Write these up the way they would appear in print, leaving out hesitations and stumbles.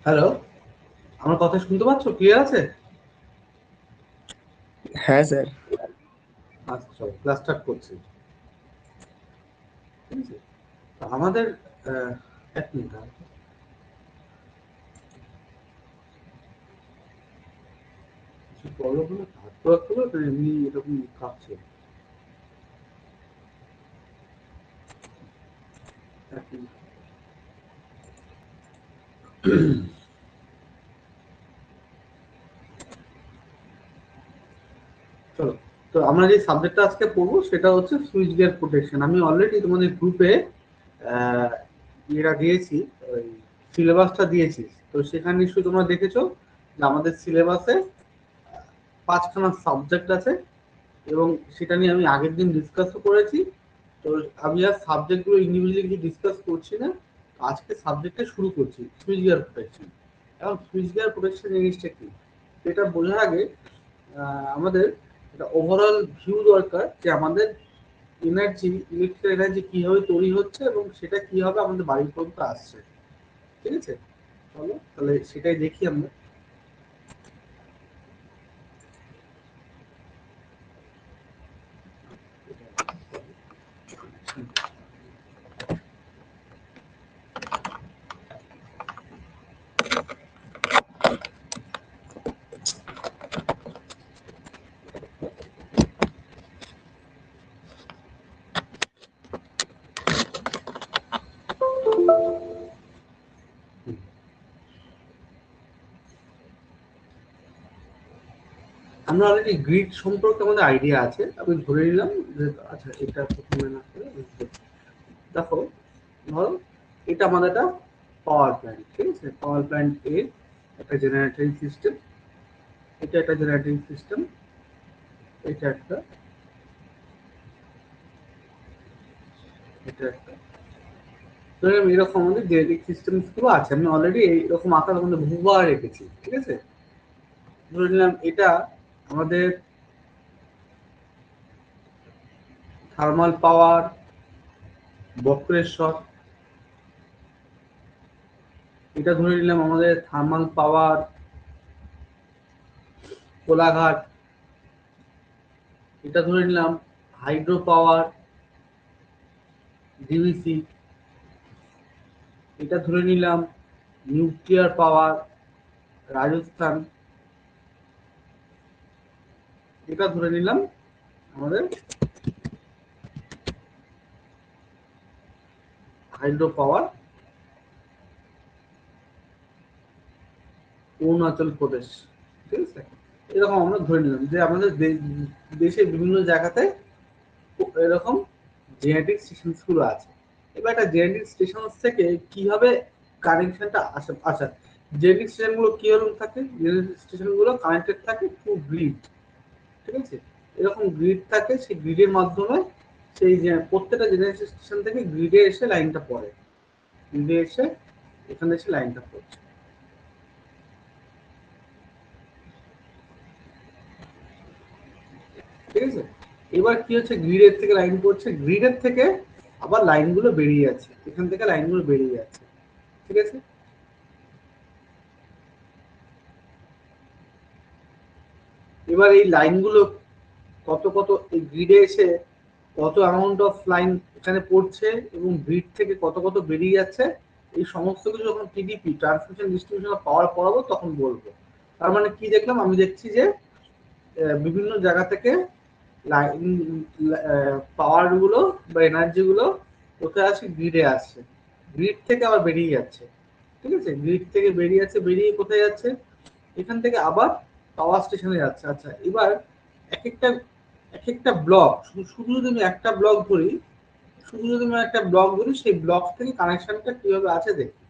Hello, আমার কথা শুনতে পাচ্ছ? ক্লিয়ার আছে? হ্যাঁ স্যার। আচ্ছা, চলো ক্লাস স্টার্ট করছি। ঠিক আছে, তো আমাদের এক মিনিট, কিছু প্রবলেম হলে হাত রাখতে হবে না, এমনি এরকম কাঁপছে। এক মিনিট। চলো, তো আমরা যে সাবজেক্টটা আজকে পড়বো সেটা হচ্ছে সুইচ গিয়ার প্রোটেকশন। আমি অলরেডি তোমাদের গ্রুপে এটা দিয়েছি, ওই সিলেবাসটা দিয়েছি। তো সেখানে নিশ্চয়ই তোমরা দেখেছো যে আমাদের সিলেবাসে 5খানা সাবজেক্ট আছে, এবং সেটা নিয়ে আমি আগের দিন ডিসকাসও করেছি। তো আমি আর সাবজেক্টগুলো ইন্ডিভিজুয়ালি কিছু ডিসকাস করছি না, আজকে সাবজেক্টটা শুরু করছি, সুইচ গিয়ার প্রোটেকশন। এখন সুইচ গিয়ার প্রোটেকশন জিনিসটা কি, এটা বোঝার আগে আমাদের একটা ওভারঅল ভিউ দরকার যে আমাদের এনার্জি, ইলেকট্রিক্যাল এনার্জি কিভাবে তৈরি হচ্ছে এবং সেটা কিভাবে আমাদের বাড়ি পর্যন্ত আসছে। ঠিক আছে, চলো তাহলে সেটাই দেখি আমরা। আমরা অলরেডি গ্রিড সম্পর্কে আমাদের আইডিয়া আছে, আমি ধরে নিলাম যে আচ্ছা এটা প্রথমে না করে দেখো, ধরো এটা আমাদের একটা পাওয়ার প্ল্যান্ট। ঠিক আছে, পাওয়ার প্ল্যান্ট এ একটা জেনারেটিং সিস্টেম, এটা একটা জেনারেটিং সিস্টেম, এটা একটা, এটা একটা। এরকম আমাদের জেনেটিক সিস্টেম গুলো আছে, আমি অলরেডি এইরকম আকার আমাদের বহুবার রেখেছি। ঠিক আছে, ধরে নিলাম এটা আমাদের থার্মাল পাওয়ার বক্রেশ্বর, এটা ধরে নিলাম আমাদের থার্মাল পাওয়ার কোলাঘাট, এটা ধরে নিলাম হাইড্রো পাওয়ার ডিভিসি, এটা ধরে নিলাম নিউক্লিয়ার পাওয়ার রাজস্থান, এটা ধরে নিলাম আমাদের হাইড্রো পাওয়ার অরুণাচল প্রদেশ। ঠিক আছে, এরকম আমরা ধরে নিলাম যে আমাদের দেশের বিভিন্ন জায়গাতে এরকম জেনেটিক স্টেশন গুলো আছে। এবার একটা জেনেটিক স্টেশন থেকে কিভাবে কানেকশনটা আসা, জেনেটিক স্টেশন গুলো কিভাবে থাকে, জেনেটিক স্টেশন গুলো কানেক্টেড থাকে টু গ্রিড। ঠিক আছে, এরকম গ্রিড থাকে, সেই গ্রিডের মাধ্যমে সেই যে প্রত্যেকটা জেনারেশন স্টেশন থেকে গ্রিডে এসে লাইনটা পড়ে, গ্রিডে এসে এখানে এসে লাইনটা পড়ছে। ঠিক আছে, এবার কি হচ্ছে, গ্রিডের থেকে লাইন পড়ছে, গ্রিডের থেকে আবার লাইনগুলো বেরিয়ে যাচ্ছে, এখান থেকে লাইনগুলো বেরিয়ে যাচ্ছে। ঠিক আছে, এবার এই লাইনগুলো কত কত এই গ্রিডে এসে কত অ্যামাউন্ট অফ লাইন এখানে পড়ছে এবং গ্রিড থেকে কত কত বেরিয়ে যাচ্ছে, এই সমস্ত কিছু যখন টিডিপি ট্রান্সমিশন ডিস্ট্রিবিউশন পাওয়ার পড়াবো তখন বলবো। তার মানে কি দেখলাম, আমি দেখছি যে বিভিন্ন জায়গা থেকে লাইন, পাওয়ার গুলো বা এনার্জি গুলো কোথায় আসছে, গ্রিডে আসছে, গ্রিড থেকে আবার বেরিয়ে যাচ্ছে। ঠিক আছে, গ্রিড থেকে বেরিয়ে যাচ্ছে, বেরিয়ে কোথায় যাচ্ছে, এখান থেকে আবার পাওয়ার স্টেশনে যাচ্ছে। আচ্ছা, এবার এক একটা এক একটা ব্লক, শুধু যদি আমি একটা ব্লক ধরি, শুধু যদি আমি একটা ব্লক ধরি, সেই ব্লক থেকে কানেকশনটা কিভাবে আছে দেখি।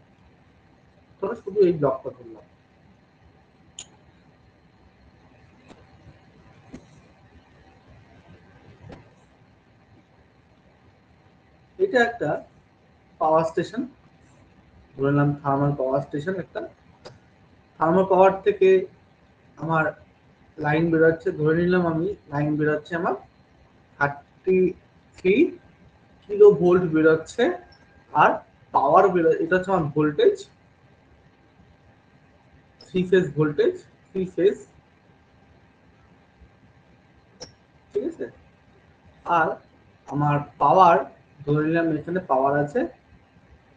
ধরো শুধু এই ব্লকটা ধরলাম, এটা একটা পাওয়ার স্টেশন, ধরে নিলাম থার্মাল পাওয়ার স্টেশন একটা। থার্মাল পাওয়ার থেকে আমার লাইন বেরোচ্ছে, ধরে নিলাম আমি লাইন বেরোচ্ছে আমার 33 কিলো ভোল্ট বেরোচ্ছে, আর পাওয়ার বেরো, এটা হচ্ছে আমার voltage, three phase voltage, three phase, ঠিক আছে। আর আমার পাওয়ার ধরে নিলাম এখানে পাওয়ার আছে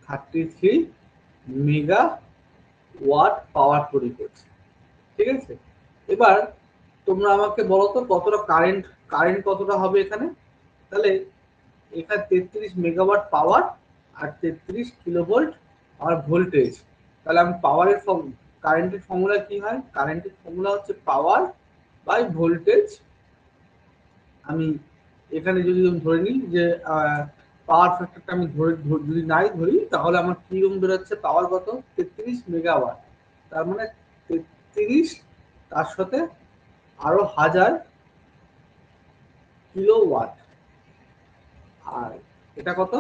33 মেগা ওয়াট পাওয়ার তৈরি করছে, ঠিক আছে। এবার তোমরা আমাকে বলো তো কতটা কারেন্ট, কারেন্ট কতটা হবে এখানে। তাহলে এখানে 33 মেগাওয়াট পাওয়ার আর 33 কিলোভোল্ট আর ভোল্টেজ। তাহলে আমি পাওয়ারের কারেন্টের ফর্মুলা কি হয়, কারেন্টের ফর্মুলা হচ্ছে পাওয়ার বাই ভোল্টেজ। আমি এখানে যদি ধরে নিই যে পাওয়ার ফ্যাক্টরটা আমি যদি নাই ধরি, তাহলে আমার কিরকম বেরোচ্ছে, পাওয়ার কত 33 মেগাওয়াট, তার মানে 33 তার সাথে আরো 1000 কিলোওয়াট, আর এটা কত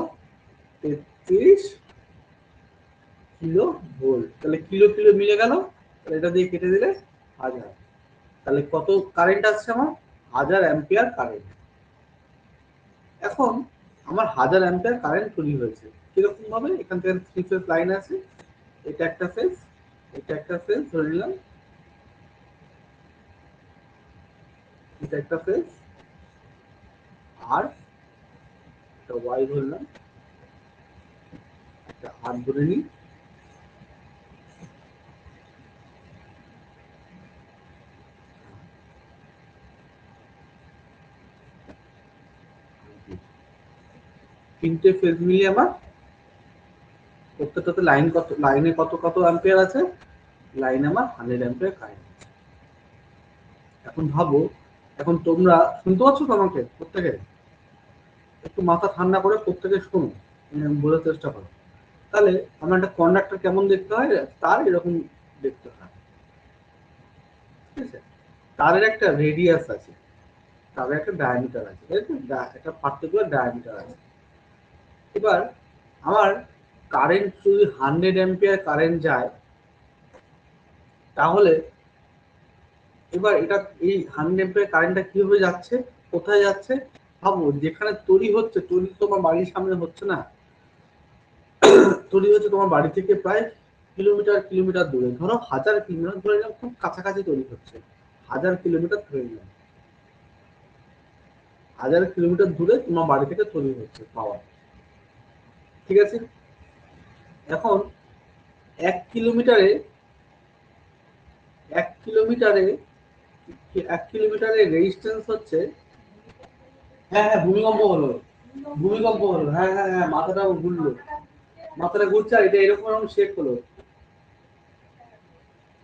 33 কিলো ভোল্ট। তাহলে কিলো কিলো মিলে গেল, তাহলে এটা দিয়ে কেটে দিলে 1000, তাহলে কত কারেন্ট আসছে আমার 1000 অ্যাম্পিয়ার কারেন্ট। এখন আমার 1000 অ্যাম্পিয়ার কারেন্ট তৈরি হয়েছে কিরকম ভাবে, এখান থেকে থ্রি ফেজ লাইন আছে, এটা একটা ফেজ, এটা একটা ফেজ ধরে নিলাম, এটা একটা ফেজ, আর একটা ওয়াই ধরলাম, একটা আর ধরে নিই, তিনটে ফেজ মিলিয়ে আমার প্রত্যেকটাতে লাইন কত, লাইনে কত কত অ্যাম্পিয়ার আছে, লাইনে আমার 100 অ্যাম্পিয়ার কারেন্ট। এখন ভাবো, এখন তোমরা শুনতে পাচ্ছ তো আমাকে প্রত্যেকে, একটু মাথা ঠান্ডা করে প্রত্যেকে শোনো, বোঝার চেষ্টা করো। তাহলে আমার একটা কন্ডাক্টর কেমন দেখতে হয়, তার এরকম দেখতে হয়, ঠিক আছে। তারের একটা রেডিয়াস আছে, তারের একটা ডায়ামিটার আছে, একটা পার্টিকুলার ডায়ামিটার আছে। এবার আমার কারেন্ট যদি 100 অ্যাম্পিয়ার কারেন্ট যায়, তাহলে এবার এটা এই 100 অ্যাম্পিয়ার কারেন্টটা কিভাবে যাচ্ছে, কোথায় যাচ্ছে, ভাবো যেখানে তৈরি হচ্ছে, তৈরি তোমার বাড়ির সামনে হচ্ছে না, তৈরি হচ্ছে তোমার বাড়ি থেকে প্রায় কিলোমিটার কিলোমিটার দূরে, ধরো 1000 কিলোমিটার ধরে নিলাম, খুব কাছাকাছি তৈরি হচ্ছে, 1000 কিলোমিটার ধরে নিলাম, 1000 কিলোমিটার দূরে তোমার বাড়ি থেকে তৈরি হচ্ছে পাওয়ার, ঠিক আছে। এখন 1 কিলোমিটারে, 1 কিলোমিটারে, 1 কিলোমিটারের রেজিস্ট্যান্স হচ্ছে, হ্যাঁ হ্যাঁ ভূমিকম্প হলো, ভূমিকম্প হলো, হ্যাঁ হ্যাঁ হ্যাঁ মাথাটা ঘুরলো, মাথাটা ঘুরছে, আর এটা এরকম এরকম শেক হলো,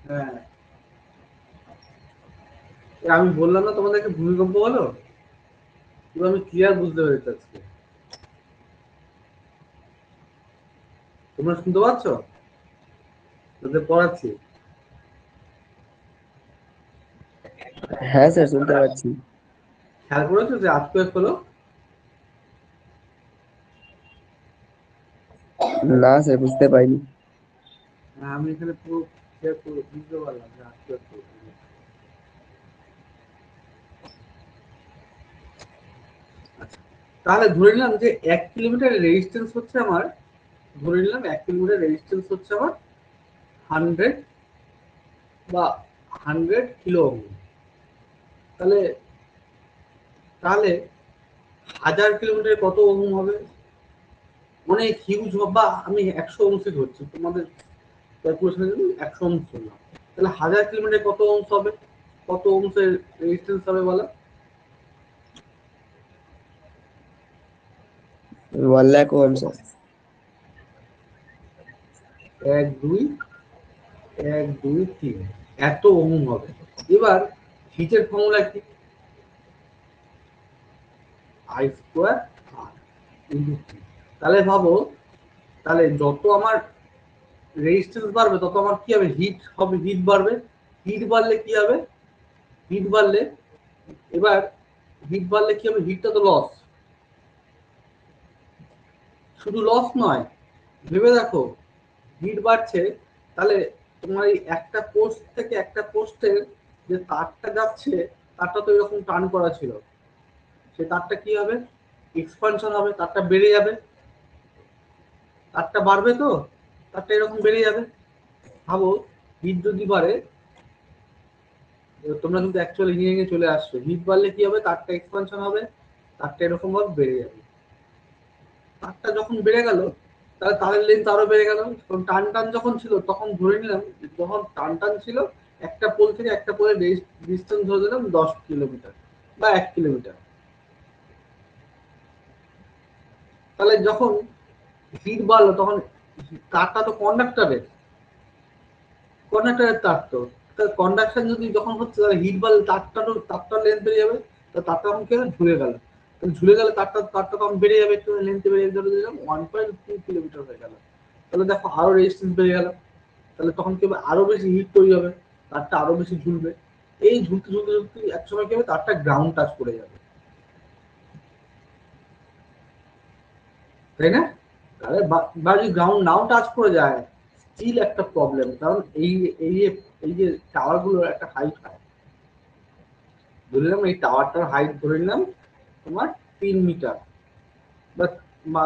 হ্যাঁ আমি বললাম না তোমাদেরকে ভূমিকম্প হলো, এবার আমি ক্লিয়ার বুঝতে পেরেছি আজকে, তোমরা শুনতে পাচ্ছ, তোদের পড়াচ্ছি, হ্যাঁ স্যার শুনতে পাচ্ছি। খেয়াল করেছো যে আজকে হলো, না স্যার বুঝতে পাইনি। আমি এখানে পুরো clear করে বুঝতে পারলাম যে আজকে হলো। আচ্ছা, তাহলে ধরে নিলাম যে 1 কিলোমিটার রেজিস্ট্যান্স হচ্ছে আমার, ধরে নিলাম 1 কিলোমিটার রেজিস্ট্যান্স হচ্ছে আমার 100 বা 100 কিলো ওহম। তাহলে তাহলে 1000 কিলোমিটারে কত ওহম হবে, অনেক হিউজ হবে, বা আমি 100 অংশে ধরছি তোমাদের ক্যালকুলেশনের জন্য, 100 অংশ ধরলাম, তাহলে 1000 কিলোমিটারে কত অংশ হবে, কত অংশের রেজিস্ট্যান্স হবে বলো, 1 লাখ ওহম স্যার। 1 2 1 2 3 এত ওহম হবে। এবার হিটের ফর্মুলা কি, I square R into T. তাহলে ভাবো, তাহলে যত আমার রেজিস্ট্যান্স বাড়বে তত আমার কি হবে, হিট হবে, হিট বাড়বে, হিট বাড়লে কি হবে, হিট বাড়লে, এবার হিট বাড়লে কি হবে, হিটটা তো লস, শুধু লস নয়, ভেবে দেখো হিট বাড়ছে, তাহলে তোমার এই একটা পোস্ট থেকে একটা পোস্টের যে তারটা যাচ্ছে, তারটা তো এরকম টার্ন করা ছিল, সে তারটা কি হবে, এক্সপানশন হবে, তারটা বেড়ে যাবে, তারটা বাড়বে, তো তারটা এরকম বেড়ে যাবে। ভাবো হিট যদি বাড়ে, তোমরা কিন্তু অ্যাকচুয়াল ইঞ্জিনিয়ারিং এ চলে আসছো, হিট বাড়লে কি হবে, তারটা এক্সপানশন হবে, তারটা এরকম ভাবে বেড়ে যাবে। তারটা যখন বেড়ে গেল, তাহলে তারের লেন্থ আরো বেড়ে গেল। টান টান যখন ছিল তখন ধরে নিলাম, যখন টান টান ছিল একটা পোল থেকে একটা পোলের ডিস্টেন্স ধরে দিলাম 10 কিলোমিটার বা 1 কিলোমিটার। তাহলে যখন হিট বাড়লো তখন তারটা তো কন্ডাক্টরের তার তো, কন্ডাকশন যদি যখন হচ্ছে তাহলে হিট বাড়লে তারটার লেন্থ বেড়ে যাবে। তো তারটা তখন কি হবে, ঝুলে গেল। ঝুলে গেলে তারটা তখন বেড়ে যাবে, একটু লেন্থ বেড়ে ধরে দিলাম 1.2 কিলোমিটার হয়ে গেল। তাহলে দেখো আরো রেজিস্ট্যান্স বেড়ে গেল। তাহলে তখন কি হবে, আরো বেশি হিট তৈরি হবে, তারটা আরো বেশি ঝুলবে। এই ঝুলতে ঝুলতে ঝুলতে একসময় কি হবে, তারটা গ্রাউন্ড টাচ করে যাবে, তাই না? তাহলে বা যদি গ্রাউন্ড নাও টাচ করে যায়, স্টিল একটা প্রবলেম। কারণ এই যে এই যে টাওয়ার গুলোর একটা হাইট হয়, ধরে নিলাম এই টাওয়ারটার হাইট ধরে নিলাম তোমার 3 মিটার বা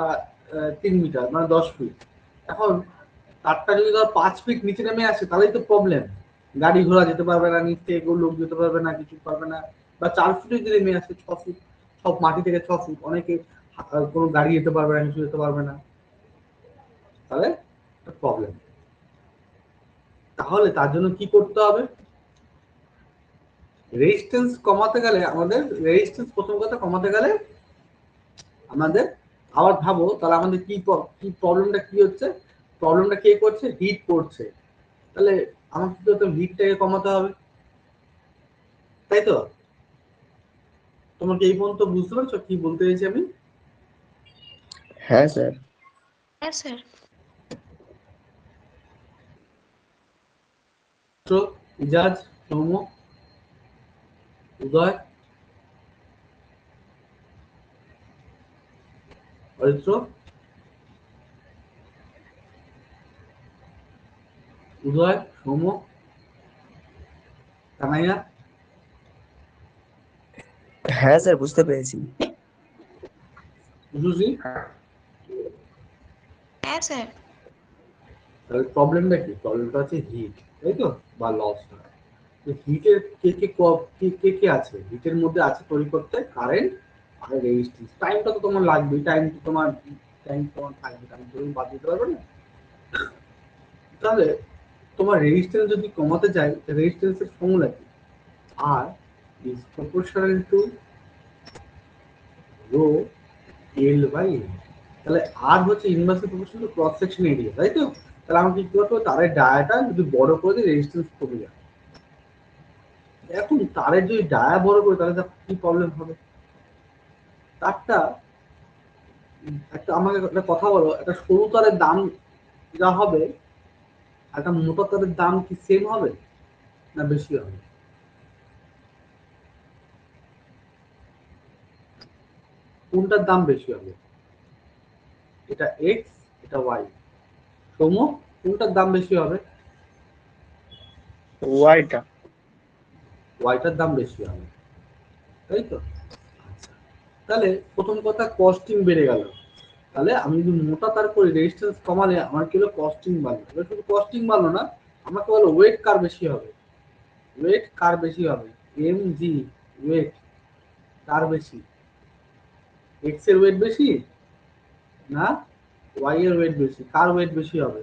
3 মিটার মানে 10 ফিট। এখন তারটা যদি ধর 5 ফিট নিচে নেমে আসে, তাহলেই তো প্রবলেম। গাড়ি ঘোড়া যেতে পারবে না, নিচ থেকে লোক যেতে পারবে না, কিছু পারবে না। বা 4 ফিটে যদি নেমে আসে, 6 ফিট, সব মাটি থেকে 6 ফিট, অনেকে কোনো গাড়ি যেতে পারবে না, কিছু যেতে পারবে না, তাহলে প্রবলেম। তাহলে তার জন্য কি করতে হবে, রেজিস্ট্যান্স কমাতে গেলে আমাদের, রেজিস্ট্যান্স প্রথম কথা কমাতে গেলে আমাদের, আবার ভাবো তাহলে আমাদের কি প্রবলেমটা কি হচ্ছে, প্রবলেমটা কে করছে, হিট করছে। তাহলে আমাকে তো হিটটাকে কমাতে হবে, তাই তো? তোমাকে এই পর্যন্ত বুঝতে পারছো কি বলতে চাইছি আমি? হ্যাঁ স্যার। হ্যাঁ স্যার। তো ইজাজ, সৌম্য, উদয়, অরিত্র, উদয়, সৌম্য, কানাইয়া, হ্যাঁ স্যার, বুঝতে পেরেছি। সুজি। হ্যাঁ স্যার। তাহলে প্রবলেমটা কি, প্রবলেমটা হচ্ছে হিট, তাই তো, বা লসটা। হিটের কে আছে, হিটের মধ্যে আছে তৈরি করতে কারেন্ট আর রেজিস্ট্যান্স। টাইমটা তো তোমার লাগবেই, টাইম তোমার থাকবে, টাইম তুমি বাদ দিতে পারবে না। তাহলে তোমার রেজিস্ট্যান্স যদি কমাতে চাই, রেজিস্ট্যান্সের ফর্মুলা কি, R is proportional to rho L by L. তাহলে আর হচ্ছে inversely proportional to cross section area, তাই তো? তাহলে আমি কি করবো, তারের ডায়াটা যদি বড় করে দিই, রেজিস্ট্যান্স কমে যাবে। এখন তারের যদি ডায়া বড় করে, তাহলে কি প্রবলেম হবে, তারটা একটা, আমাকে একটা কথা বলো, একটা সরু তারের দাম যা হবে, একটা মোটা তারের দাম কি সেম হবে না বেশি হবে? কোনটার দাম বেশি হবে, এটা এক্স, এটা ওয়াই। সৌম্য, কোনটার দাম বেশি হবে? ওয়াইটা। ওয়াইটার দাম বেশি হবে, তাই তো? আচ্ছা, তাহলে প্রথম কথা কস্টিং বেড়ে গেল। তাহলে আমি যদি মোটা তার করি, রেজিস্ট্যান্স কমালে আমার কি হলো, কস্টিং বাড়লো। এবার শুধু কস্টিং বাড়লো না, আমাকে বলো ওয়েট কার বেশি হবে, ওয়েট কার বেশি হবে, এম জি, ওয়েট কার বেশি, এক্স এর ওয়েট বেশি না ওয়াই এর ওয়েট বেশি, কার ওয়েট বেশি হবে?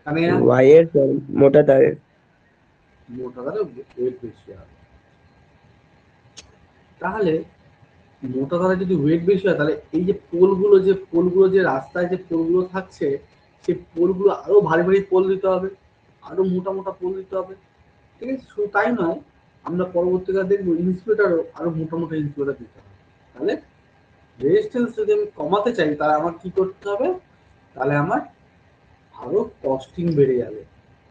মানে ওয়াই এর স্যার, মোটা তারের। মোটা তারের ওয়েট বেশি হবে। তাহলে মোটা তারের যদি ওয়েট বেশি হয়, তাহলে এই যে পোলগুলো যে রাস্তায় যে পোলগুলো থাকছে, সেই পোলগুলো আরো ভারী ভারী পোল দিতে হবে, আরো মোটা মোটা পোল দিতে হবে। ঠিক আছে, শুধু তাই নয়, আমরা পরবর্তীকালে দেখবো ইন্সুলেটারও আরো মোটা মোটা ইন্সুলেটার দিতে হবে। তাহলে রেজিস্ট্যান্স যদি আমি কমাতে চাই, তাহলে আমার কি করতে হবে, তাহলে আমার আরো কস্টিং বেড়ে যাবে,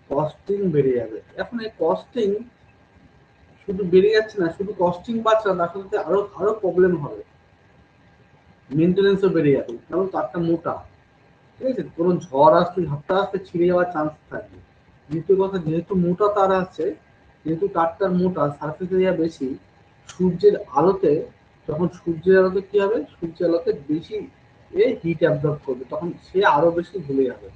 কস্টিং বেড়ে যাবে। এখন এই কস্টিং শুধু বেড়ে যাচ্ছে না, শুধু কস্টিং বাড়ছে না, তার সাথে আরো আরো প্রবলেম হবে, মেনটেনেন্সও বেড়ে যাবে, কারণ তারটা মোটা। ঠিক আছে, কোনো ঝড় আসতে, ঝড়টা আসতে ছিঁড়ে যাওয়ার চান্স থাকবে। দ্বিতীয় কথা, যেহেতু মোটা তার আছে, যেহেতু তারটার মোটা, সার্ফেস এরিয়া বেশি, সূর্যের আলোতে, যখন সূর্যের আলোতে কি হবে, সূর্যের আলোতে বেশি এ হিট অ্যাবজর্ব করবে, তখন সে আরো বেশি ভুলে যাবে।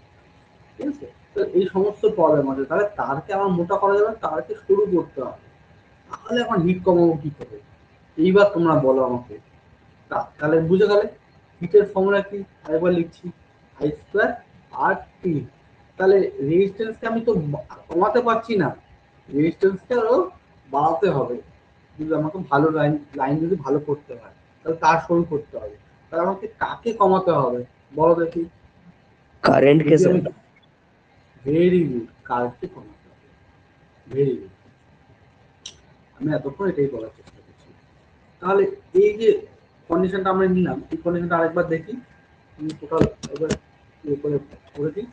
ঠিক আছে, তো এই সমস্ত প্রবলেম আছে। তাহলে তারকে আমার মোটা করা যাবে, তারকে শুরু করতে হবে। তাহলে আমার হিট কমাবো কি করে? এইবার তোমরা বলো আমাকে। তাহলে বুঝে গেলে হিটের ফর্মুলা কি, আরেকবার লিখছি, আই স্কোয়ার আর টি। তাহলে রেজিস্ট্যান্সকে আমি তো কমাতে পারছি না, রেজিস্ট্যান্সকে আরো বাড়াতে হবে। যদি আমাকে ভালো লাইন লাইন যদি ভালো করতে হয়, তাহলে তার সরু করতে হবে। তাহলে আমাকে কাকে কমাতে হবে বলো দেখি? কারেন্টকে যদি আমি স্যার। ভেরি গুড, কার্ডকে কমাতে হবে। ভেরি গুড, আমি এতক্ষণ এটাই বলার চেষ্টা করছি। তাহলে এই যে কন্ডিশনটা আমরা নিলাম, এই কন্ডিশনটা আরেকবার দেখি। আমি টোটাল একবার ইয়ে করে দিই।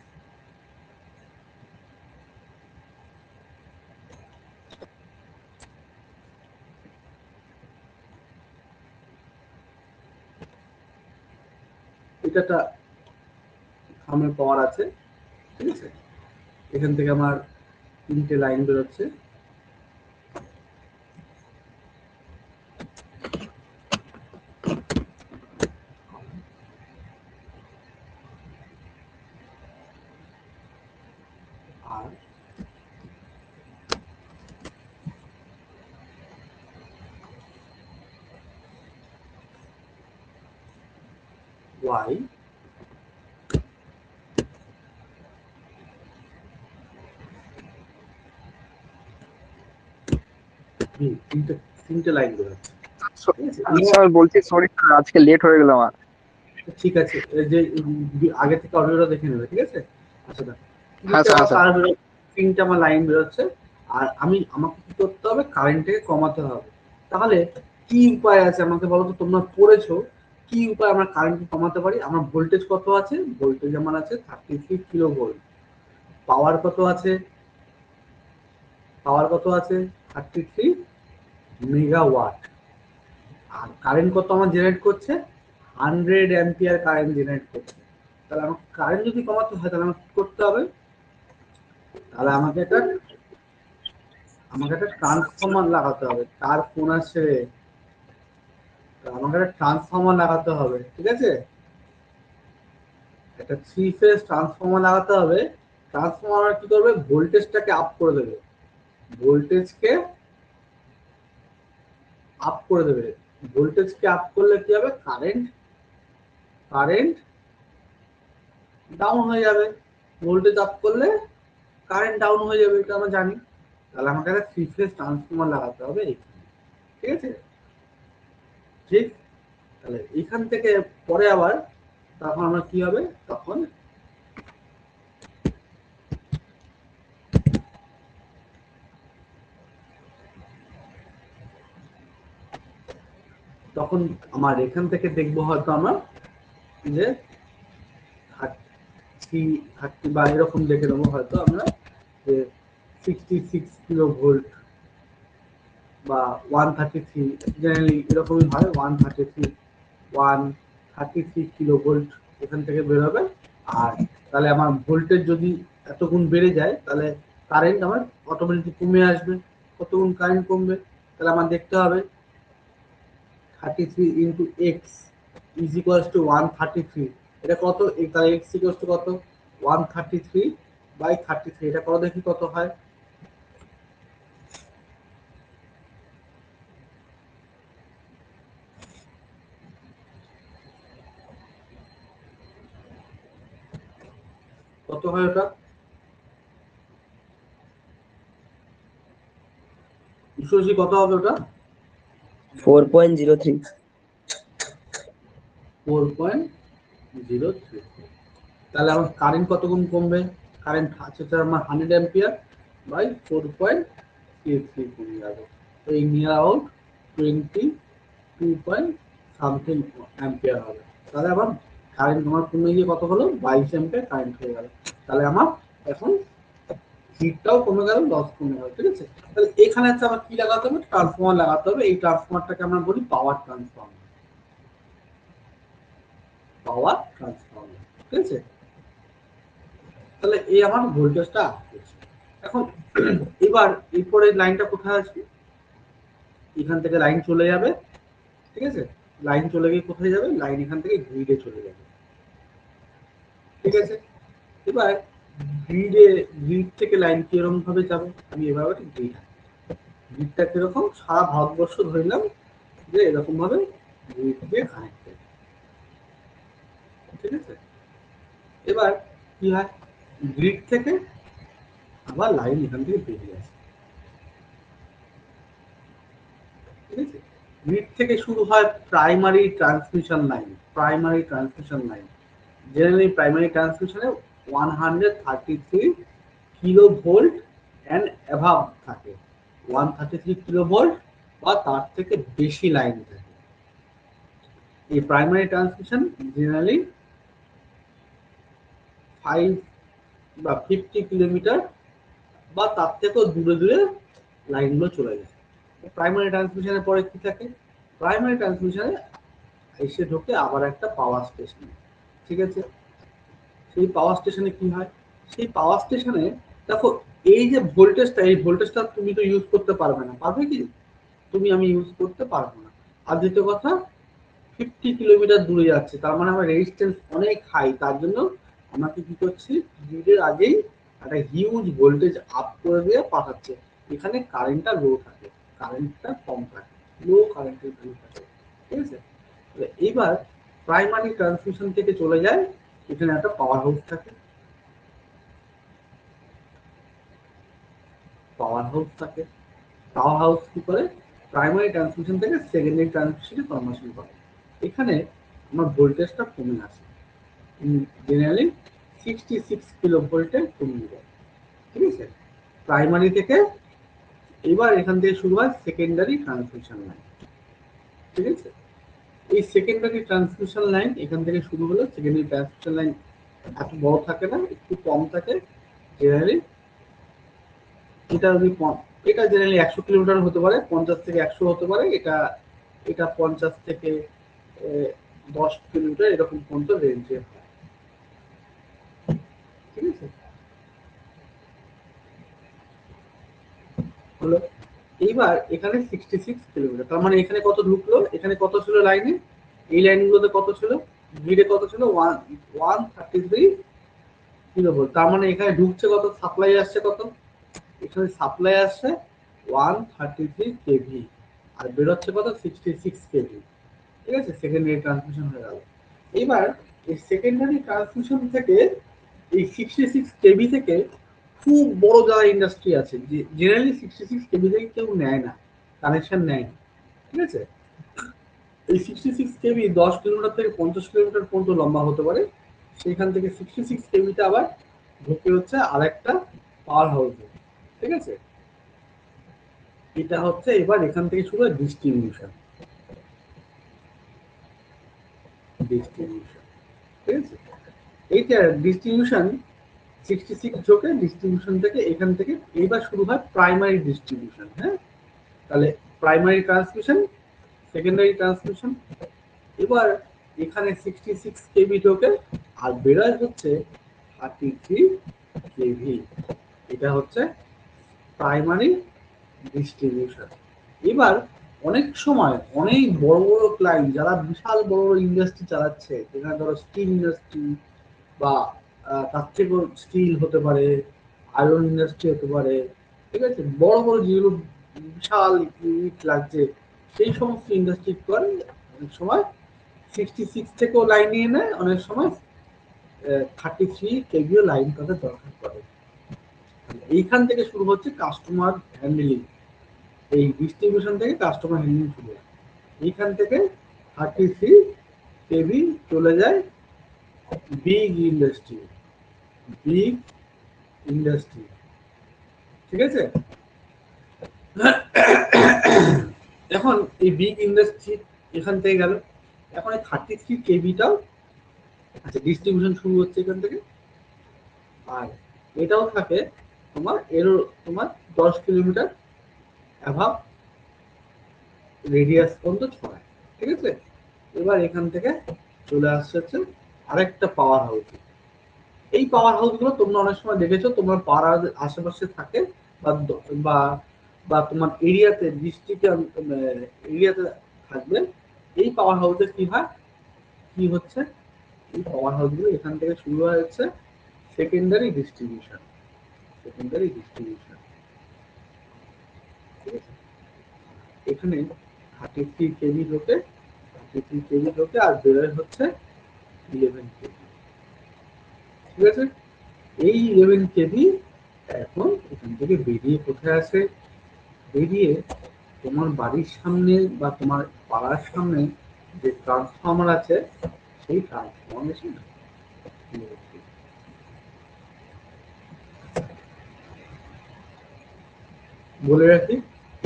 এটা একটা থামের পাওয়ার আছে, ঠিক আছে। এখান থেকে আমার 3টে লাইন বেরোচ্ছে। আর ওয়াই, তিনটে তিনটে লাইন বেরোচ্ছে, ঠিক আছে। এবার স্যার বলছি সরি আজকে লেট হয়ে গেল আমার। ঠিক আছে, এই যে আগে থেকে অডিওটা দেখে নেবে, ঠিক আছে। আচ্ছা দেখ, হ্যাঁ তিনটে স্যার, আমার হ্যাঁ স্যার। তার বেরোচ্ছে, তিনটে আমার লাইন বেরোচ্ছে। আর আমাকে কি করতে হবে? কারেন্টটাকে কমাতে হবে। তাহলে কি উপায় আছে আমাকে বলো তো, তোমরা পড়েছো কি উপায় আমরা কারেন্টকে কমাতে পারি? আমার ভোল্টেজ কত আছে? ভোল্টেজ আমার আছে 33 কিলো ভোল্ট। পাওয়ার কত আছে? পাওয়ার কত আছে? 33 মেগাওয়াট। আর কারেন্ট কত আমার জেনারেট করছে? 100 অ্যাম্পিয়ার কারেন্ট জেনারেট করছে। তাহলে আমাকে কারেন্ট যদি কমাতে হয়, তাহলে আমাকে কি করতে হবে? তাহলে আমাকে একটা ট্রান্সফরমার লাগাতে হবে। তার কোন আসছে রে? আমাকে একটা ট্রান্সফরমার লাগাতে হবে, ঠিক আছে। একটা 3 ফেজ ট্রান্সফরমার লাগাতে হবে। ট্রান্সফরমার কি করবে? ভোল্টেজটাকে আপ করে দেবে, ভোল্টেজকে আপ করে দেবে। ভোল্টেজকে আপ করলে কি হবে? কারেন্ট ডাউন হয়ে যাবে। ভোল্টেজ আপ করলে কারেন্ট ডাউন হয়ে যাবে, এটা আমরা জানি। তাহলে আমাকে একটা 3 ফেজ ট্রান্সফরমার লাগাতে হবে এখানে, ঠিক আছে। ঠিক, তাহলে এখান থেকে পরে আবার তখন আমরা কি হবে? তখন তখন আমার এখান থেকে দেখবো হয়তো আমরা যে 30 বা এরকম দেখে নেবো হয়তো আমরা যে 66 কিলো ভোল্ট বা 133, জেনারেলি এরকমই হয়। 133 কিলো ভোল্ট এখান থেকে বেরোবে। আর তাহলে আমার ভোল্টেজ যদি এতগুণ বেড়ে যায়, তাহলে কারেন্ট আমার অটোমেটিক কমে আসবে। কতগুণ কারেন্ট কমবে? তাহলে আমার দেখতে হবে 33 into x is equals to 133। এটা কত? তাহলে এক্স ইকুয়ালস টু কত? 133/33। এটা করো দেখি কত হয়। কত হয় ওটা? বিশ্বজি কত হবে ওটা? 4.03। 4.03। তাহলে আমার কারেন্ট কত গুণ কমবে? কারেন্ট আছে আমার 100 অ্যাম্পিয়ার বাই 4.33 কমে যাবে। তো এই near out 22 point something ampere হবে। তাহলে আমার কারেন্ট আমার কমে গিয়ে কত হলো? 22 অ্যাম্পিয়ার কারেন্ট হয়ে গেল। তাহলে আমার এখন হিটটাও কমে গেল, লস কমে গেল, ঠিক আছে। তাহলে এখানে হচ্ছে আমার কি লাগাতে হবে? ট্রান্সফরমার লাগাতে হবে। এই ট্রান্সফরমারটাকে আমরা বলি পাওয়ার ট্রান্সফরমার। পাওয়ার ট্রান্সফরমার, ঠিক আছে। তাহলে এই আমার ভোল্টেজটা আপ করছে। এখন এবার এরপরে লাইনটা কোথায় আসবে? এখান থেকে লাইন চলে যাবে, ঠিক আছে। লাইন চলে গিয়ে কোথায় যাবে? লাইন এখান থেকে গ্রিডে চলে যাবে। ঠিক আছে, এবার গ্রিড থেকে লাইন কিরকম ভাবে যাবে? আমি এভাবে গ্রিডটা কিরকম, সারা ভারতবর্ষ ধরলাম যে এরকম ভাবে গ্রিড দিয়ে কানেক্টেড। ঠিক আছে, এবার কি হয়, গ্রিড থেকে আবার লাইন এখান থেকে বেরিয়ে আসে। ঠিক আছে, গ্রিড থেকে শুরু হয় primary transmission line. Generally primary ট্রান্সমিশনে 133 কিলো ভোল্ট অ্যান্ড অ্যাভাব থাকে, 133 কিলো ভোল্ট বা তার থেকে বেশি লাইন থাকে। এই প্রাইমারি ট্রান্সমিশন জেনারেলি 5 বা 50 কিলোমিটার বা তার থেকেও দূরে দূরে লাইনগুলো চলে যায়। প্রাইমারি ট্রান্সমিশনের পরে কি থাকে? প্রাইমারি ট্রান্সমিশনে এসে ঢোকে আবার একটা পাওয়ার স্টেশন। ঠিক আছে, সেই পাওয়ার স্টেশনে কি হয়? সেই পাওয়ার স্টেশনে দেখো, এই যে ভোল্টেজটা, এই ভোল্টেজটা তুমি তো ইউজ করতে পারবে না, পারবে কি? তুমি আমি ইউজ করতে পারবো না। আর দ্বিতীয় কথা, 50 কিলোমিটার দূরে যাচ্ছে, তার মানে আমার রেজিস্ট্যান্স অনেক হাই, তার জন্য আমাকে কি করছি, গ্রিডের আগেই একটা হিউজ ভোল্টেজ আপ করে দিয়ে পাঠাচ্ছে। এখানে কারেন্টটা লো থাকে, কারেন্টটা কম থাকে, লো কারেন্টের ভ্যালু থাকে। ঠিক আছে, এইবার প্রাইমারি ট্রান্সমিশন থেকে চলে যায়, এখানে একটা পাওয়ার হাউস থাকে। পাওয়ার হাউস কি করে? প্রাইমারি ট্রান্সমিশন থেকে সেকেন্ডারি ট্রান্সমিশনে কনভার্সন করে। এখানে আমার ভোল্টেজটা কমে আসে, জেনারেলি 66 কিলো ভোল্টে কমে যায়। ঠিক আছে, প্রাইমারি থেকে এবার এখান থেকে শুরু হয় সেকেন্ডারি ট্রান্সমিশন লাইন। ঠিক আছে, এই সেকেন্ডারি ট্রান্সমিশন লাইন এখান থেকে শুরু হলো। সেকেন্ডারি ট্রান্সমিশন লাইন এত বড় থাকে না, একটু কম থাকে। জেনারেলি এটা যদি এটা জেনারেলি 100 কিলোমিটার হতে পারে, 50 থেকে 100 হতে পারে। এটা 50 থেকে 10 কিলোমিটার এরকম পর্যন্ত রেঞ্জে হয়। ঠিক আছে, হলো। এইবার এখানে 66 কিলোমিটার, তার মানে এখানে কত ঢুকলো? এখানে কত ছিল লাইনে? এই লাইনগুলোতে কত ছিল? গ্রিডে কত ছিল? 133 কিলোভোল্ট। তার মানে এখানে ঢুকছে কত? সাপ্লাই আসছে কত? এখানে সাপ্লাই আসছে 133 কেভি, আর বেরোচ্ছে কত? 66 কেভি। ঠিক আছে, সেকেন্ডারি ট্রান্সমিশন হয়ে গেল। এবার এই সেকেন্ডারি ট্রান্সমিশন থেকে এই 66 কেভি থেকে খুব বড় যারা ইন্ডাস্ট্রি আছে, জেনারেলি 66 কেভি থেকে কেউ নেয় না, কানেকশন নেয় না। ঠিক আছে, এই 66 কেভি 10 কিলোমিটার থেকে 50 কিলোমিটার পর্যন্ত লম্বা হতে পারে। সেখান থেকে 66 কেভিতে আবার ঢুকে হচ্ছে আরেকটা পাওয়ার হাউসে। ঠিক আছে, এটা হচ্ছে এবার এখান থেকে শুরু হয় ডিস্ট্রিবিউশন। ঠিক আছে, এইটা ডিস্ট্রিবিউশন 66 ঢোকে, ডিস্ট্রিবিউশন থেকে এখান থেকে এইবার শুরু হয় প্রাইমারি ডিস্ট্রিবিউশন। হ্যাঁ, তাহলে প্রাইমারি ট্রান্সমিশন, সেকেন্ডারি ট্রান্সমিশন। এবার এখানে 66 কেভি ঢোকে আর বেরোয় হচ্ছে 33 কেভি। এটা হচ্ছে প্রাইমারি ডিস্ট্রিবিউশন। এবার অনেক সময় অনেক বড় বড় ক্লায়েন্ট যারা বিশাল বড় বড় ইন্ডাস্ট্রি চালাচ্ছে, যেখানে ধরো স্টিল ইন্ডাস্ট্রি বা তার থেকেও স্টিল হতে পারে, আয়রন ইন্ডাস্ট্রি হতে পারে। ঠিক আছে, বড় বড় যেগুলো বিশাল ইউনিট লাগছে, সেই সমস্ত ইন্ডাস্ট্রি করে অনেক সময় 66 থেকেও লাইন নিয়ে নেয়, অনেক সময় 33 কেভিও লাইন তাদের দরকার পড়ে। এইখান থেকে শুরু হচ্ছে কাস্টমার হ্যান্ডলিং। এই ডিস্ট্রিবিউশন থেকে কাস্টমার হ্যান্ডলিং শুরু হয়। এইখান থেকে 33 কেভি চলে যায় বিগ ইন্ডাস্ট্রি। ঠিক আছে, এখন এই বিগ ইন্ডাস্ট্রি এখান থেকে গেল। এখন এই 33 কেভিটাও আচ্ছা ডিস্ট্রিবিউশন শুরু হচ্ছে এখান থেকে, আর এটাও থাকে তোমার 10 কিলোমিটার অ্যাভাব রেডিয়াস পর্যন্ত ছড়ায়। ঠিক আছে, এবার এখান থেকে চলে আসছে হচ্ছে আরেকটা পাওয়ার হাউস। এই পাওয়ার হাউস গুলো তোমরা অনেক সময় দেখেছো, তোমার পাড়ার আশেপাশে থাকে বা বা বা তোমার এরিয়াতে, ডিস্ট্রিক্টে এরিয়াতে থাকবে। এই পাওয়ার হাউসে কি হচ্ছে, এই পাওয়ার হাউসগুলো এখান থেকে শুরু হচ্ছে সেকেন্ডারি ডিস্ট্রিবিউশন। ঠিক আছে, এখানে 33 কেভি ঢোকে আর বেরোয় হচ্ছে 11 কেভি। ঠিক আছে, এই 11 কেভি এখন এখান থেকে বেরিয়ে কোথায় আসে, বেরিয়ে তোমার বাড়ির সামনে বা তোমার পাড়ার সামনে যে ট্রান্সফর্মার আছে সেই ট্রান্সফর্মার এসে বলে রাখি,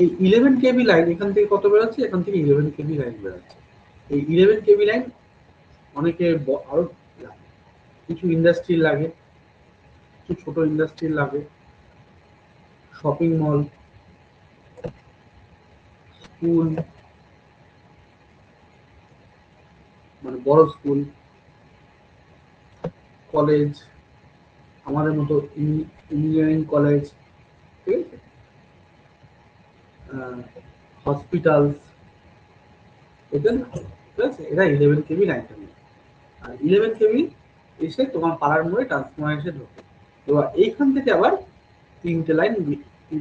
এই 11 কেভি লাইন এখান থেকে কত বেরোচ্ছে, এখান থেকে 11 কেভি লাইন বেরোচ্ছে। এই 11 কেভি লাইন অনেকে আরো লাগে, কিছু ইন্ডাস্ট্রি লাগে, কিছু ছোট ইন্ডাস্ট্রি লাগে, শপিং মল, স্কুল, মানে বড় স্কুল, কলেজ, আমাদের মতো ইঞ্জিনিয়ারিং কলেজ, ঠিক আছে, হসপিটালস, এদের না, ঠিক আছে, এরা 11 কেভি লাইনটা নেয়। আর 11 কেভি এসে তোমার পাড়ার মোড়ে ট্রান্সফরমার এসে ঢোকে। এবার এইখান থেকে আবার তিন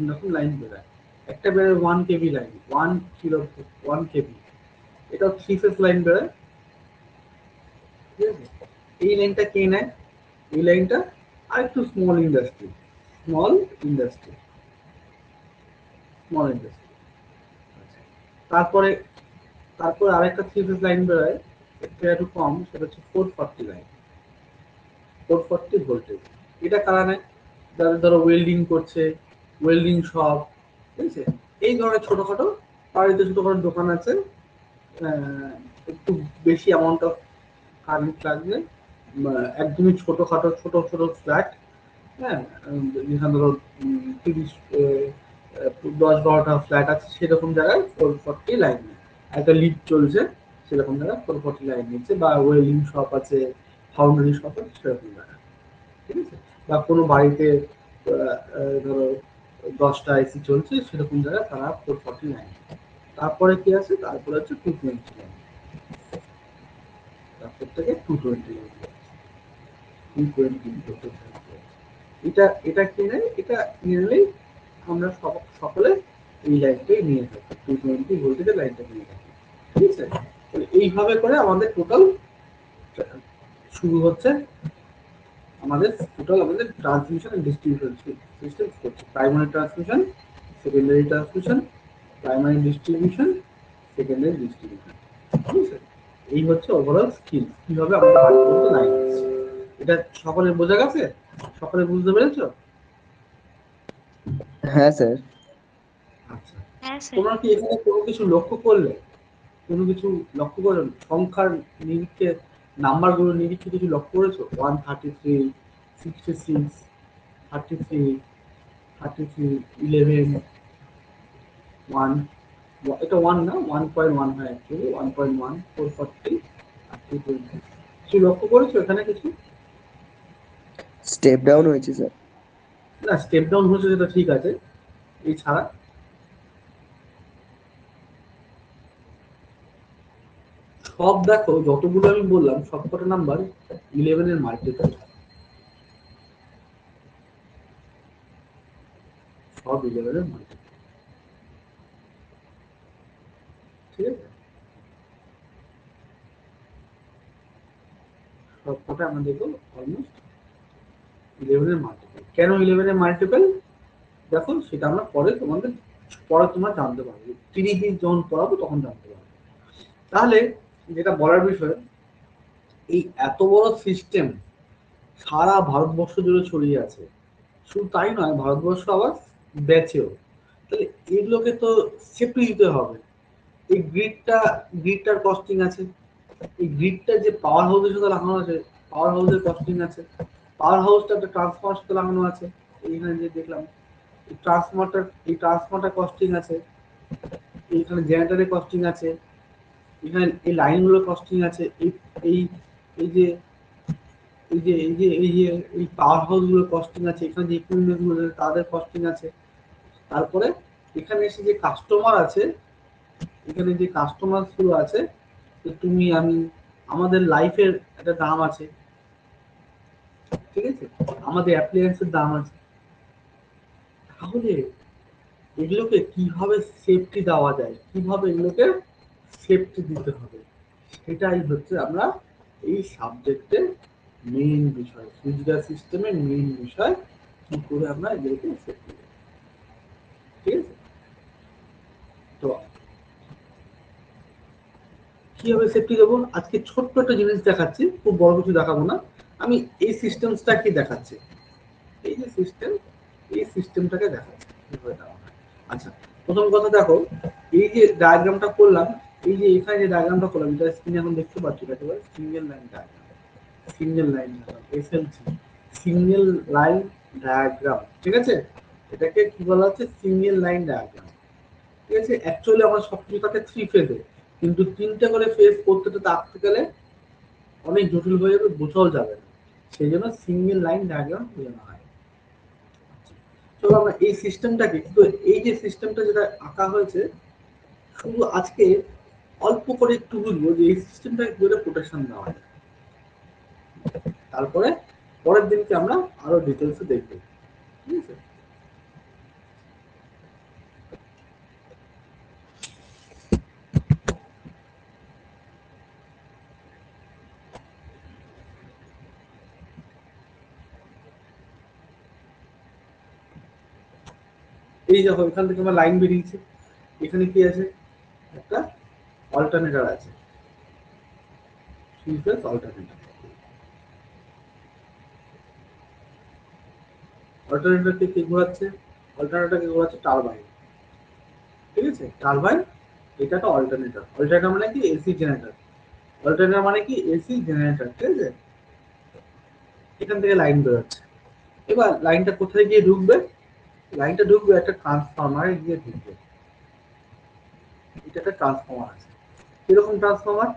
রকম লাইন বেরোয়। একটা বেরোয় 1 কেভি লাইন, 1 কেভি, এটা 3 ফেজ লাইন বেরোয়। ঠিক আছে, এই লাইনটা কে নেয়, এই লাইনটা আর একটু স্মল ইন্ডাস্ট্রি। তারপরে আরেকটা 3 ফেজ লাইন বেরোয়, একটা একটু কম, সেটা হচ্ছে 440 লাইন, 440 ভোল্টেজ। এটা কারা নেয়, যাদের ধরো ওয়েল্ডিং করছে, ওয়েল্ডিং শপ, ঠিক আছে, এই ধরনের ছোটখাটো বাড়িতে ছোটখাটো দোকান আছে, একটু বেশি অ্যামাউন্ট অফ কারেন্ট লাগবে, একদমই ছোট ফ্ল্যাট, হ্যাঁ, যেখানে ধরো 10-12টা ফ্ল্যাট আছে, সেরকম জায়গায় 440 লাইন নেই। একটা লিফট চলছে সেরকম জায়গায় 440 লাইন নিচ্ছে, বা ওয়েল্ডিং শপ আছে, ফাউন্ডারি শপ আছে, সেরকম জায়গায়। ঠিক আছে, বা কোনো বাড়িতে ধরো 10টা এসি চলছে, সেরকম জায়গায় তারা 440 লাইন। তারপরে কি আছে, তারপরে হচ্ছে 220 লাইন, তারপর থেকে 220 লাইন, 220 এটা কিনে, এটা নিলেই আমরা সকলে এই লাইনটাই নিয়ে থাকি, 220 ভোল্টেজের লাইনটা নিয়ে থাকি। ঠিক আছে, এইভাবে করে আমাদের টোটাল শুরু হচ্ছে, আমাদের ট্রান্সমিশন এন্ড ডিস্ট্রিবিউশন সিস্টেম করছে। Primary transmission, secondary transmission, primary distribution, secondary distribution. ঠিক আছে, এই হচ্ছে ওভারঅল স্কিল, কিভাবে আমরা ভাগ করতে লাইন দিচ্ছি। এটা সকলে বোঝা গেছে, সকলে বুঝতে পেরেছো? হ্যাঁ স্যার। আচ্ছা, হ্যাঁ স্যার। তোমরা কি এখানে কোনো কিছু লক্ষ্য করলে, কোনো কিছু লক্ষ্য করে সংখ্যার নিরিখে, নাম্বারগুলো নিরিখে কিছু লক্ষ্য করেছো? 133, 66, 33, 11, 1, এটা 1 না, 1.1 হয় অ্যাকচুয়ালি, 1.1, 440 আর 220। কিছু লক্ষ্য করেছো এখানে কিছু? স্টেপ ডাউন হয়েছে স্যার। না, স্টেপ ডাউন হচ্ছে যেটা ঠিক আছে, এই ছাড়া সব দেখো, যতগুলো আমি বললাম সবকটা নাম্বার 11 এর মাল্টিপল, সব 11 এর মাল্টিপল। ঠিক আছে, সবকটা আমরা দেখবো অলমোস্ট 11 এর মাল্টিপল। কেন 11 এর মাল্টিপল দেখো, সেটা আমরা পরে তোমরা জানতে পারবে, 3 দিন যখন পড়াবো তখন জানতে পারবে। তাহলে যেটা বলার বিষয়, এই এত বড় সিস্টেম সারা ভারতবর্ষ জুড়ে ছড়িয়ে আছে। শুধু তাই নয়, ভারতবর্ষ আবার বেচেও। তাহলে এগুলোকে তো সেফটি দিতে হবে। এই গ্রিডটার কস্টিং আছে, এই গ্রিডটা যে পাওয়ার হাউসের সাথে লাগানো আছে, পাওয়ার হাউসের কস্টিং আছে, পাওয়ার হাউসটা একটা ট্রান্সফরমার সাথে লাগানো আছে, এইখানে যে দেখলাম এই ট্রান্সফরমারটা কস্টিং আছে, এইখানে জেনারেটরের কস্টিং আছে, এখানে এই লাইনগুলোর কস্টিং আছে, এই এই এই যে এই পাওয়ার হাউস গুলোর কস্টিং আছে, এখানে যে ইকুইপমেন্ট গুলো তাদের কস্টিং আছে। তারপরে এখানে এসে যে কাস্টমার আছে, এখানে যে কাস্টমার গুলো আছে যে তুমি আমি, আমাদের লাইফের একটা দাম আছে, ঠিক আছে, আমাদের অ্যাপ্লিয়েন্সের দাম আছে। তাহলে এগুলোকে কিভাবে সেফটি দেওয়া যায়, কিভাবে এগুলোকে সেফটি দিতে হবে, সেটাই হচ্ছে আমরা এই সাবজেক্টের মেইন বিষয়, ফিজিক্যাল সিস্টেমের মেইন বিষয়, কি করে আমরা এগুলোকে সেফটি দেব। ঠিক আছে, তো কিভাবে সেফটি দেবো আজকে ছোট্ট একটা জিনিস দেখাচ্ছি, খুব বড় কিছু দেখাবো না। আমি এই সিস্টেমটা কি দেখাচ্ছি, এই যে সিস্টেম, এই সিস্টেমটাকে দেখাচ্ছি কিভাবে দেওয়া হয়। আচ্ছা, প্রথম কথা দেখো, এই যে ডায়াগ্রামটা করলাম, এই যে এখানে যে ডায়াগ্রামটা করলাম, এটা স্ক্রিনে এখন দেখতে পাচ্ছি, এটাকে বলে single line diagram. Single line SLC, single line diagram. ঠিক আছে, এটাকে কি বলা হচ্ছে, সিঙ্গেল লাইন ডায়াগ্রাম। ঠিক আছে, অ্যাকচুয়ালি আমার সবকিছু থাকে থ্রি ফেজে, কিন্তু তিনটে করে ফেজ করতে আঁকতে গেলে অনেক জটিল হয়ে যাবে, বোঝাও যাবে না, সেই জন্য সিঙ্গেল লাইন ডায়াগ্রাম বোঝানো হয়। চলো আমরা এই সিস্টেমটাকে, কিন্তু এই যে সিস্টেমটা যেটা আঁকা হয়েছে, শুধু আজকে অল্প করে একটু বুঝবো যে এই সিস্টেমটা কি করে প্রোটেকশন দেওয়া হয়, তারপরে পরের দিনকে আমরা আরো ডিটেলসে দেখবো। ঠিক আছে, এই দেখো এখান থেকে আমার লাইন বেরিয়েছে, এখানে কি আছে, একটা অল্টারনেটর আছে, থ্রি ফেজ অল্টারনেটর। অল্টারনেটরকে কি ঘোরাচ্ছে, অল্টারনেটরকে ঘোরাচ্ছে টারবাইন। ঠিক আছে, টারবাইন, এটা একটা অল্টারনেটর। অল্টারনেটর মানে কি, এসি জেনারেটর। অল্টারনেটর মানে কি, এসি জেনারেটর। ঠিক আছে, এখান থেকে লাইন বেরোচ্ছে। এবার লাইনটা কোথায় গিয়ে ঢুকবে, লাইনটা ঢুকবে একটা ট্রান্সফরমারে গিয়ে ঢুকবে। এটা একটা ট্রান্সফরমার আছে, কিরকম ট্রান্সফরমার,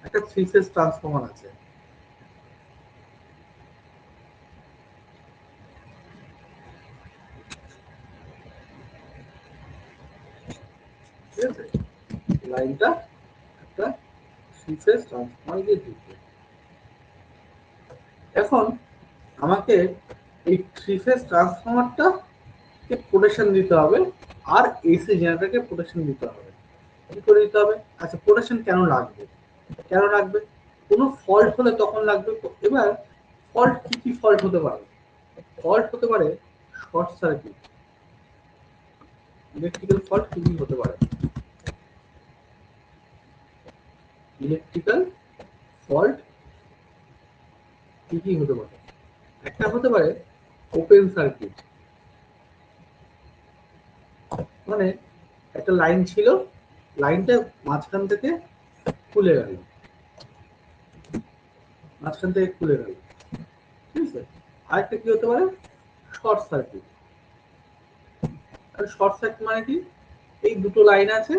একটা থ্রি ফেজ ট্রান্সফরমার আছে। ঠিক আছে, লাইনটা একটা থ্রি ফেজ ট্রান্সফরমার গিয়ে ঢুকবে। এখন আমাকে এই থ্রি ফেজ ট্রান্সফরমারটা কে প্রোটেকশন দিতে হবে, আর এসি জেনারেটরকে প্রোটেকশন দিতে হবে। কি করে দিতে হবে, আচ্ছা প্রোটেকশন কেন লাগবে, কেন লাগবে, কোনো ফল্ট হলে তখন লাগবে। এবার ফল্ট কি কি ফল্ট হতে পারে, ফল্ট হতে পারে শর্ট সার্কিট, ইলেকট্রিক্যাল ফল্ট কি কি হতে পারে, ইলেকট্রিক্যাল ফল্ট কি কি হতে পারে, একটা হতে পারে ওপেন সার্কিট, মানে একটা লাইন ছিল, লাইনটা মাঝখান থেকে খুলে গেল, মাঝখান থেকে খুলে গেল। ঠিক আছে, আরেকটা কি হতে পারে, শর্ট সার্কিট। আর শর্ট সার্কিট মানে কি, এই দুটো লাইন আছে,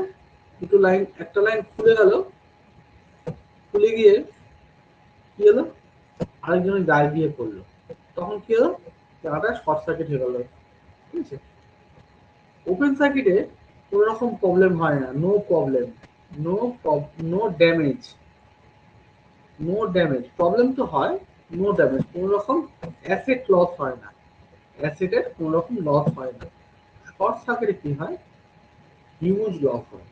দুটো লাইন, একটা লাইন খুলে গেল, খুলে গিয়ে কি হলো, আরেকজনের গায়ে গিয়ে পড়লো, তখন কি হলো, জায়গাটা শর্ট সার্কিট হয়ে গেল। ঠিক আছে, ওপেন সার্কিটে কোনো রকম প্রবলেম হয় না, no problem, no no damage, no damage, problem তো হয়, নো ড্যামেজ, কোনো রকম অ্যাসেট লস হয় না, অ্যাসেটের কোনো রকম লস হয় না। শর্ট সার্কিটে কি হয়, হিউজ লস হয়।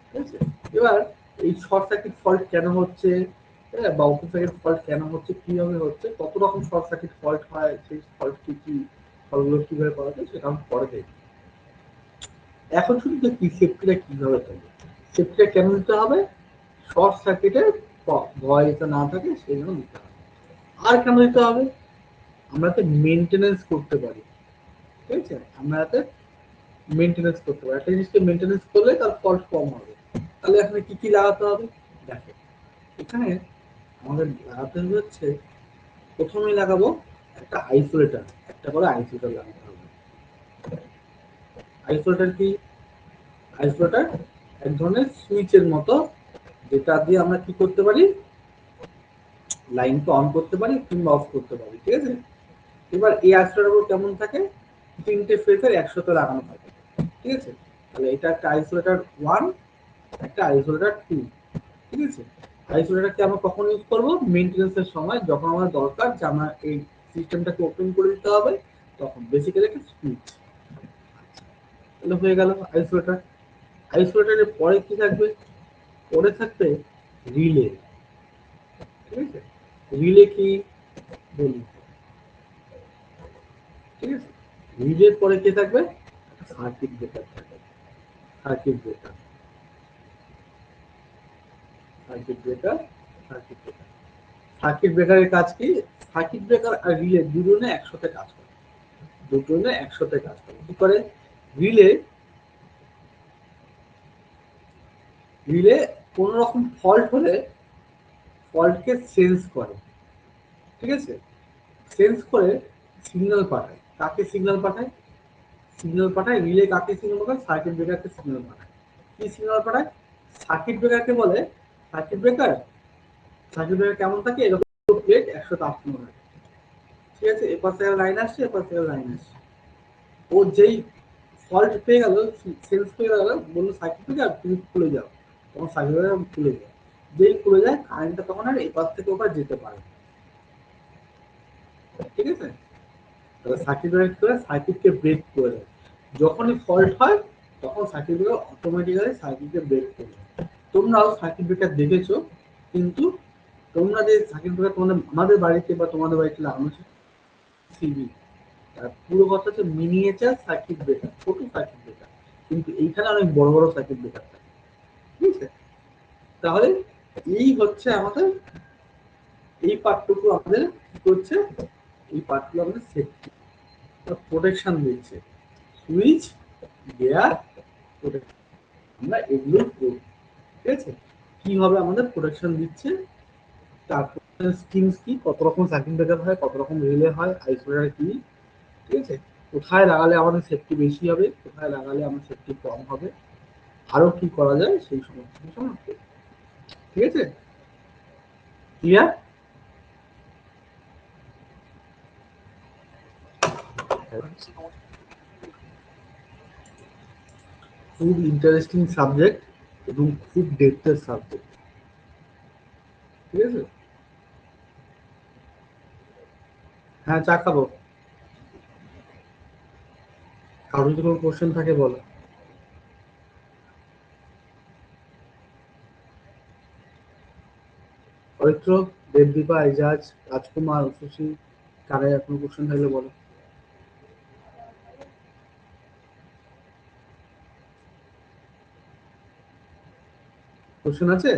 ঠিক আছে, এবার এই শর্ট সার্কিট ফল্ট কেন হচ্ছে, বা ওপেন সার্কিট ফল্ট কেন হচ্ছে, কিভাবে হচ্ছে, কত রকম শর্ট সার্কিট ফল্ট হয়, সেই ফল্ট কি কি, ফলগুলো কিভাবে করা যায় সেটা আমি পরে দেখি। এখন শুধু দেখি সেফটিটা কিভাবে করবে, সেফটিটা কেন নিতে হবে, শর্ট সার্কিটের ভয় যাতে না থাকে সেই জন্য নিতে হবে। আর কেন দিতে হবে, আমরা তো মেনটেনেন্স করতে পারি। ঠিক আছে, আমরা যাতে মেনটেনেন্স করতে পারি, একটা জিনিসকে মেনটেনেন্স করলে তার ফল্ট কম হবে। তাহলে এখানে কি কি লাগাতে হবে, দেখো এখানে আমাদের লাগাতে হবে হচ্ছে, প্রথমেই লাগাবো একটা আইসোলেটর, একটা করে আইসোলেটর লাগাতে হবে। আইসোলেটর কি, আইসোলেটর এক ধরনের সুইচের মতো, যেটা দিয়ে আমরা কি করতে পারি, লাইনকে অন করতে পারি কিংবা অফ করতে পারি। ঠিক আছে, এবার এই আইসোলেটর কেমন থাকে, তিনটে ফেজের একসাথে লাগানো থাকে। ঠিক আছে, তাহলে এটা একটা আইসোলেটর 1, একটা আইসোলেটর 2, ঠিক আছে। আইসোলেটরকে আমরা কখন ইউজ করবো? মেইনটেনেন্সের সময়, যখন আমার দরকার যে আমার এই সিস্টেমটাকে ওপেন করে দিতে হবে, তখন বেসিক্যালি একটা সুইচ। তাহলে হয়ে গেল আইসোলেটর। আইসোলেটরের পরে কি থাকবে? পরে থাকবে রিলে। ঠিক আছে, রিলে কি বলি, ঠিক আছে। রিলের পরে কি থাকবে? সার্কিট ব্রেকার থাকবে। Circuit breaker, circuit breaker, circuit breaker. Circuit ব্রেকারের কাজ কি? সার্কিট ব্রেকার আর রিলে দুজনে একসাথে কাজ করে। দুজনে একসাথে কাজ করে। কি করে? রিলে, রিলে কোন রকম ফল্ট হলে ফল্টকে সেন্স করে। ঠিক আছে, সেন্স করে সিগন্যাল পাঠায়। কাকে সিগন্যাল পাঠায়? সিগন্যাল পাঠায় রিলে। কাকে সিগন্যাল পাঠায়? সার্কিট ব্রেকারকে সিগন্যাল পাঠায়। কি সিগন্যাল পাঠায়? সার্কিট ব্রেকারকে বলে, সার্কিট ব্রেকার, সার্কিট ব্রেকার কেমন থাকে? এরকম প্লেট একসাথে আটকানো থাকে। ঠিক আছে, এপাশ থেকে লাইন আসছে, এপাশ থেকে লাইন আসছে। ও যেই ফল্ট পেয়ে গেল, সেন্স পেয়ে গেল, বললো সার্কিট ব্রেকার তুমি খুলে যাও। তখন সার্কিট ব্রেকার খুলে যায়। যেই খুলে যায়, কারেন্টটা তখন আর এপাশ থেকে ওপার যেতে পারে। ঠিক আছে, তাহলে সার্কিট ব্রেকার কি করে? সার্কিটকে ব্রেক করে দেয়। যখনই ফল্ট হয়, তখন সার্কিট ব্রেকার অটোমেটিক্যালি সার্কিটকে ব্রেক করে দেয়। তোমরাও সার্কিট ব্রেকার দেখেছো, কিন্তু তোমরা যে সার্কিট ব্রেকার তোমাদের, আমাদের বাড়িতে বা তোমাদের বাড়িতে লাগানো সিবি, আর পুরো কথা হচ্ছে মিনিয়েচার সার্কিট ব্রেকার, ছোট সার্কিট ব্রেকার, কিন্তু এইখানে অনেক বড় বড় সার্কিট ব্রেকার থাকে। ঠিক আছে, তাহলে এই হচ্ছে আমাদের, এই পার্টটুকু আমাদের কি করছে? এই পার্টগুলো আমাদের সেফটি, প্রোটেকশন দিচ্ছে। সুইচ, গিয়ার, প্রোটেকশন, আমরা এগুলো করি। ঠিক আছে, কিভাবে আমাদের প্রোটেকশন দিচ্ছে, তারপর স্কিমস কি, কত রকম সার্কিট ব্রেকার হয়, কত রকম রিলে হয়, আইসোলেটর কি, ঠিক আছে, কোথায় লাগালে আমাদের সেফটি বেশি হবে, কোথায় লাগালে আমার সেফটি কম হবে, আরো কি করা যায়, সেই সমস্ত কিছু আমরা করি। ঠিক আছে, ক্লিয়ার? খুব ইন্টারেস্টিং সাবজেক্ট এবং খুব ডেপথের সাবজেক্ট। ঠিক আছে, হ্যাঁ চা খাবো। কারোর যদি কোনো কোশ্চেন থাকে বলো। পবিত্র, দেবদীপা, এজাজ, রাজকুমার, সুশী, কারে কোনো কোশ্চেন থাকলে বলো। কোশ্চেন আছে?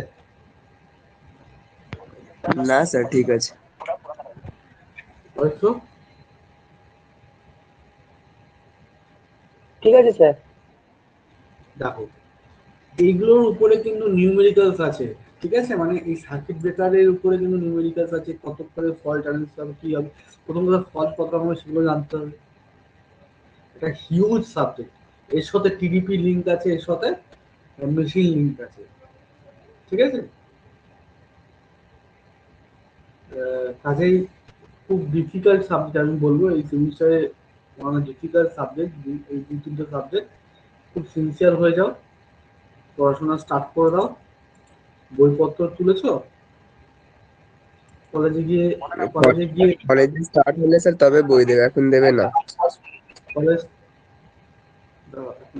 না স্যার, ঠিক আছে। পবিত্র, ঠিক আছে স্যার। দেখো, এইগুলোর উপরে কিন্তু নিউমেরিক্যালস আছে। ঠিক আছে, মানে এই সার্কিট ব্রেকারের উপরে কিন্তু নিউমেরিক্যালস আছে, কত করে ফল্ট অ্যানালিসিস হবে, কি হবে, প্রথম কথা ফল্ট কত রকমের সেগুলো জানতে হবে। এটা হিউজ সাবজেক্ট। এর সাথে টিডিপি লিংক আছে, এর সাথে মেশিন লিংক আছে। ঠিক আছে, কাজেই খুব ডিফিকাল্ট সাবজেক্ট আমি বলবো এই সেমিস্টারে, অনেক ডিফিকাল্ট সাবজেক্ট। এই দুই তিনটে সাবজেক্ট খুব সিনসিয়ার হয়ে যাও, পড়াশোনা স্টার্ট করে দাও। বইপত্র তুলেছো? কলেজে গিয়ে, কলেজে গিয়ে কলেজ স্টার্ট হলে স্যার তবে বই দেবে, এখন দেবে না। কলেজ